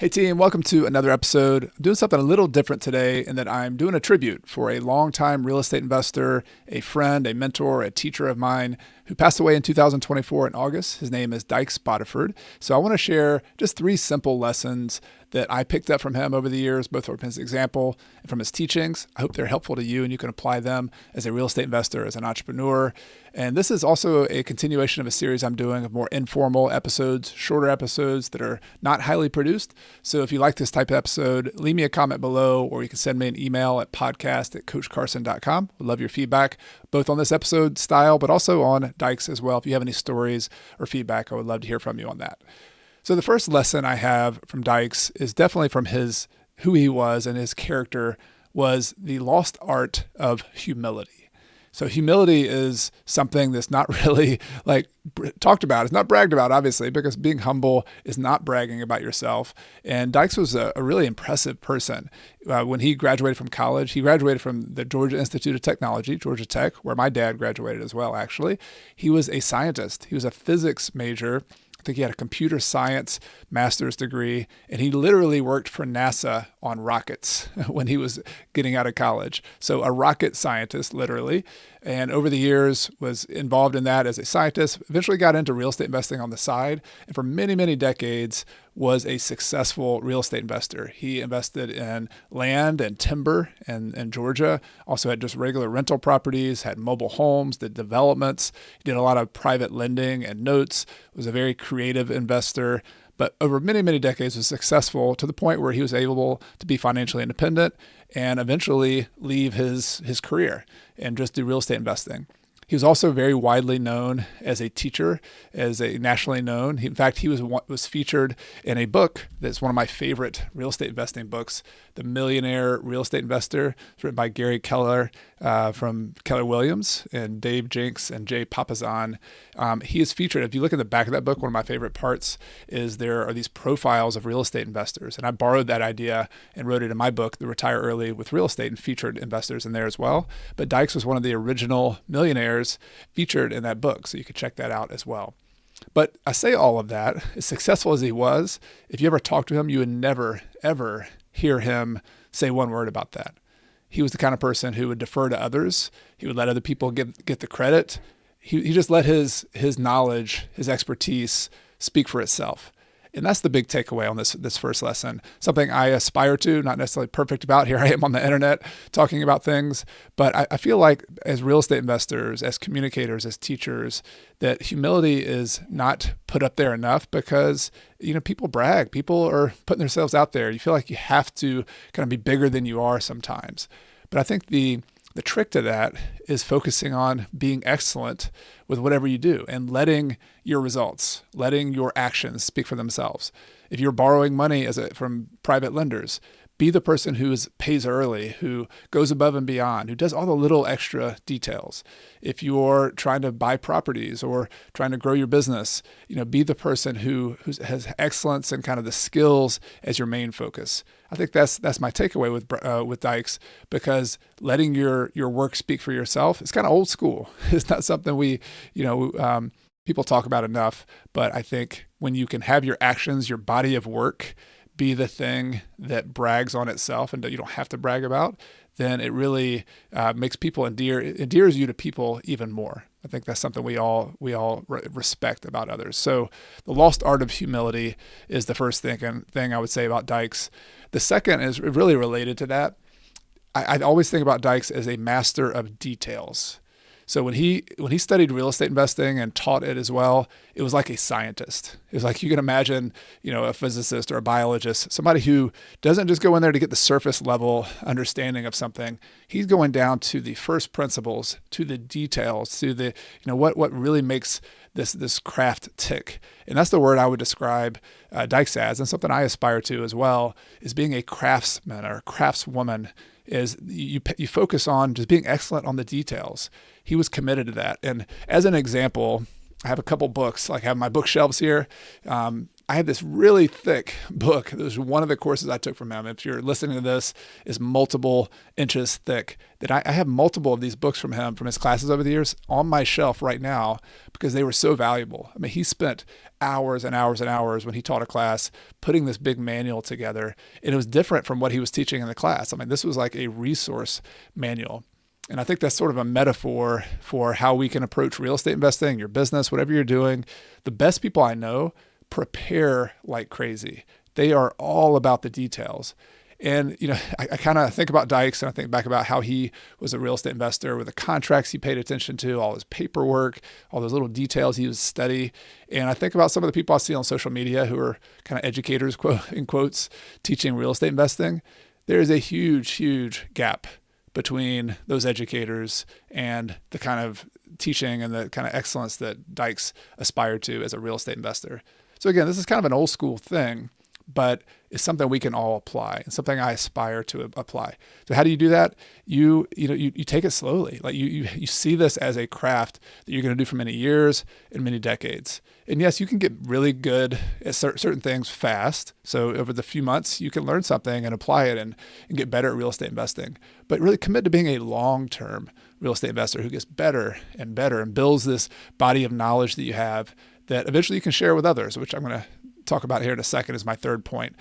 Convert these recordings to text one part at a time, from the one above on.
Hey team, welcome to another episode. I'm doing something a little different today in that I'm doing a tribute for a longtime real estate investor, a friend, a mentor, a teacher of mine who passed away in 2024 in August. His name is Dyches Boddiford. So I want to share just 3 simple lessons that I picked up from him over the years, both from his example and from his teachings. I hope they're helpful to you and you can apply them as a real estate investor, as an entrepreneur. And this is also a continuation of a series I'm doing of more informal episodes, shorter episodes that are not highly produced. So if you like this type of episode, leave me a comment below, or you can send me an email at podcast@coachcarson.com. Would love your feedback, both on this episode style, but also on Dyches as well. If you have any stories or feedback, I would love to hear from you on that. So the first lesson I have from Dyches is definitely from who he was and his character, was the lost art of humility. So humility is something that's not really talked about. It's not bragged about, obviously, because being humble is not bragging about yourself. And Dyches was a really impressive person. When he graduated from college, he graduated from the Georgia Institute of Technology, Georgia Tech, where my dad graduated as well, actually. He was a scientist. He was a physics major. I think he had a computer science master's degree, and he literally worked for NASA on rockets when he was getting out of college. So a rocket scientist, literally. And over the years was involved in that as a scientist, eventually got into real estate investing on the side, and for many, many decades was a successful real estate investor. He invested in land and timber in Georgia, also had just regular rental properties, had mobile homes, did developments, did a lot of private lending and notes, was a very creative investor, but over many, many decades was successful to the point where he was able to be financially independent and eventually leave his career and just do real estate investing. He was also very widely known as a teacher, as a nationally known. In fact, he was featured in a book that's one of my favorite real estate investing books, The Millionaire Real Estate Investor. It's written by Gary Keller from Keller Williams and Dave Jenks and Jay Papasan. He is featured. If you look at the back of that book, one of my favorite parts is there are these profiles of real estate investors. And I borrowed that idea and wrote it in my book, The Retire Early with Real Estate, and featured investors in there as well. But Dyches was one of the original millionaires featured in that book, so you could check that out as well. But I say all of that, as successful as he was, if you ever talk to him, you would never, ever hear him say one word about that. He was the kind of person who would defer to others. He would let other people get the credit. He just let his knowledge, his expertise speak for itself. And that's the big takeaway on this first lesson. Something I aspire to, not necessarily perfect about. Here I am on the internet talking about things. But I feel like as real estate investors, as communicators, as teachers, that humility is not put up there enough because, people brag. People are putting themselves out there. You feel like you have to kind of be bigger than you are sometimes. But I think the trick to that is focusing on being excellent with whatever you do and letting your results, letting your actions speak for themselves. If you're borrowing money from private lenders, be the person who pays early, who goes above and beyond, who does all the little extra details. If you're trying to buy properties or trying to grow your business, be the person who has excellence and kind of the skills as your main focus. I think that's my takeaway with Dyches, because letting your work speak for yourself is kind of old school. It's not something people talk about enough. But I think when you can have your actions, your body of work, be the thing that brags on itself and that you don't have to brag about, then it really makes people endears you to people even more. I think that's something we all respect about others. So the lost art of humility is the first thing I would say about Dyches. The second is really related to that. I always think about Dyches as a master of details. So when he studied real estate investing and taught it as well, it was like a scientist. It was like you can imagine, a physicist or a biologist, somebody who doesn't just go in there to get the surface level understanding of something. He's going down to the first principles, to the details, to the, what really makes this craft tick. And that's the word I would describe Dyches as, and something I aspire to as well, is being a craftsman or a craftswoman. Is you focus on just being excellent on the details. He was committed to that. And as an example, I have a couple books, I have my bookshelves here. I had this really thick book. This was one of the courses I took from him. If you're listening to this, is multiple inches thick. That I have multiple of these books from him, from his classes over the years, on my shelf right now because they were so valuable. I mean, he spent hours and hours and hours when he taught a class putting this big manual together, and it was different from what he was teaching in the class. I mean, this was like a resource manual. And I think that's sort of a metaphor for how we can approach real estate investing, your business, whatever you're doing. The best people I know prepare like crazy. They are all about the details. And, I kind of think about Dyches, and I think back about how he was a real estate investor with the contracts he paid attention to, all his paperwork, all those little details he would study. And I think about some of the people I see on social media who are kind of educators, quote, in quotes, teaching real estate investing. There is a huge, huge gap between those educators and the kind of teaching and the kind of excellence that Dyches aspired to as a real estate investor. So again, this is kind of an old school thing, but it's something we can all apply and something I aspire to apply. So how do you do that? You take it slowly. Like you see this as a craft that you're going to do for many years and many decades. And yes, you can get really good at certain things fast. So over the few months, you can learn something and apply it and get better at real estate investing. But really commit to being a long-term real estate investor who gets better and better and builds this body of knowledge that you have that eventually you can share with others, which I'm going to talk about here in a second is my third point,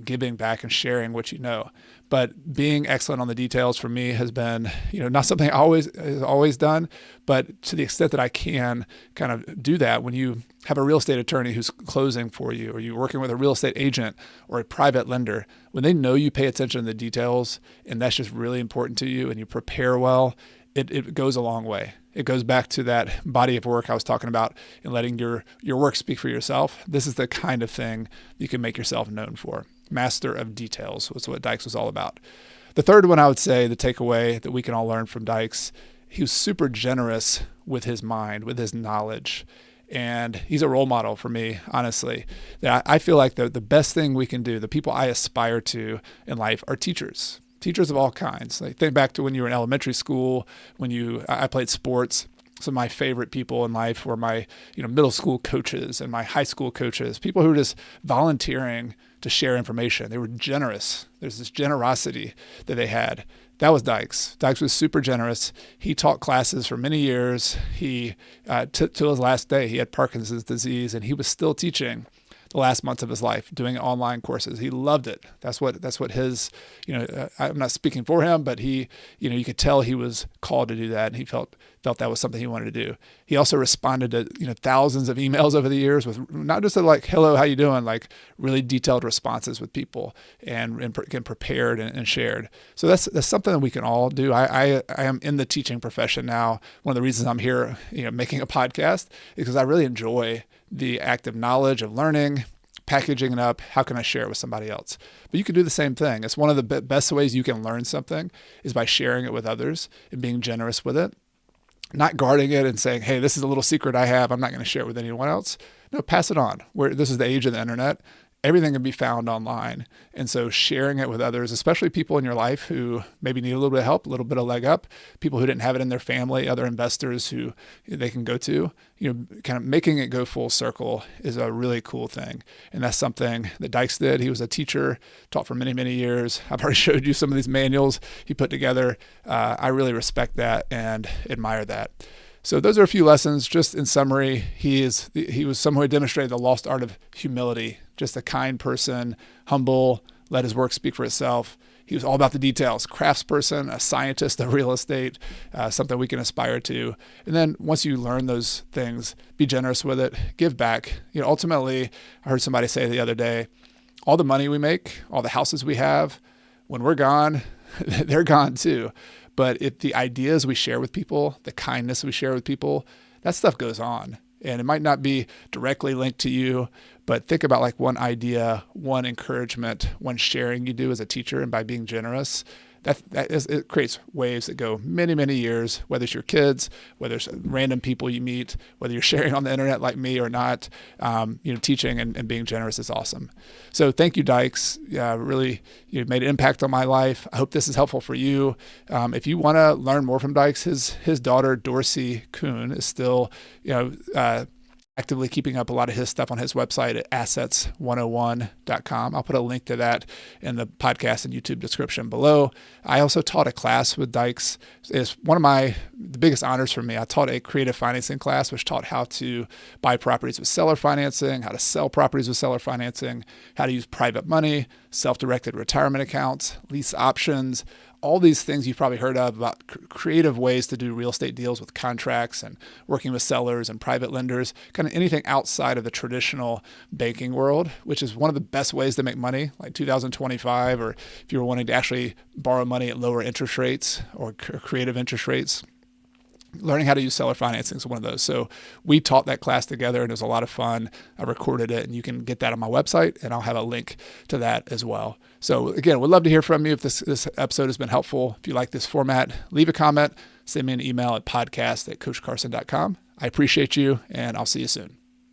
giving back and sharing what you know. But being excellent on the details for me has been, not something I always done, but to the extent that I can kind of do that, when you have a real estate attorney who's closing for you, or you're working with a real estate agent or a private lender, when they know you pay attention to the details and that's just really important to you and you prepare well, it goes a long way. It goes back to that body of work I was talking about and letting your work speak for yourself. This is the kind of thing you can make yourself known for. Master of details was what Dyches was all about. The third one, I would say, the takeaway that we can all learn from Dyches, he was super generous with his mind, with his knowledge. And he's a role model for me, honestly. I feel like the best thing we can do, the people I aspire to in life, are teachers. Teachers of all kinds. Like think back to when you were in elementary school, I played sports. Some of my favorite people in life were my middle school coaches and my high school coaches, people who were just volunteering to share information. They were generous. There's this generosity that they had. That was Dyches. Dyches was super generous. He taught classes for many years. He, till his last day, he had Parkinson's disease, and he was still teaching the last months of his life, doing online courses. He loved it. That's what his, I'm not speaking for him, but he, you could tell he was called to do that. And he felt that was something he wanted to do. He also responded to, thousands of emails over the years with not just like, hello, how you doing? Like really detailed responses with people and prepared and shared. So that's something that we can all do. I am in the teaching profession now. One of the reasons I'm here, making a podcast is because I really enjoy the act of knowledge, of learning, packaging it up. How can I share it with somebody else? But you can do the same thing. It's one of the best ways you can learn something is by sharing it with others and being generous with it, not guarding it and saying, hey, this is a little secret I have. I'm not going to share it with anyone else. No, pass it on. This is the age of the internet. Everything can be found online. And so sharing it with others, especially people in your life who maybe need a little bit of help, a little bit of leg up, people who didn't have it in their family, other investors who they can go to, kind of making it go full circle is a really cool thing. And that's something that Dyches did. He was a teacher, taught for many, many years. I've already showed you some of these manuals he put together. I really respect that and admire that. So those are a few lessons. Just in summary, he was someone who demonstrated the lost art of humility, just a kind person, humble, let his work speak for itself. He was all about the details, craftsperson, a scientist of real estate, something we can aspire to. And then once you learn those things, be generous with it, give back. Ultimately, I heard somebody say the other day, all the money we make, all the houses we have, when we're gone, they're gone too. But if the ideas we share with people, the kindness we share with people, that stuff goes on. And it might not be directly linked to you, but think about like one idea, one encouragement, one sharing you do as a teacher, and by being generous, it creates waves that go many, many years, whether it's your kids, whether it's random people you meet, whether you're sharing on the internet like me or not, teaching and being generous is awesome. So thank you, Dyches. Really, you made an impact on my life. I hope this is helpful for you. If you want to learn more from Dyches, his daughter, Dorsey Kuhn, is still, actively keeping up a lot of his stuff on his website at assets101.com. I'll put a link to that in the podcast and YouTube description below. I also taught a class with Dyches. It's one of the biggest honors for me. I taught a creative financing class, which taught how to buy properties with seller financing, how to sell properties with seller financing, how to use private money, self-directed retirement accounts, lease options, all these things you've probably heard of about creative ways to do real estate deals with contracts and working with sellers and private lenders, kind of anything outside of the traditional banking world, which is one of the best ways to make money, like 2025, or if you're wanting to actually borrow money at lower interest rates or creative interest rates. Learning how to use seller financing is one of those. So we taught that class together and it was a lot of fun. I recorded it and you can get that on my website and I'll have a link to that as well. So again, we'd love to hear from you if this episode has been helpful. If you like this format, leave a comment, send me an email at podcast@coachcarson.com. I appreciate you and I'll see you soon.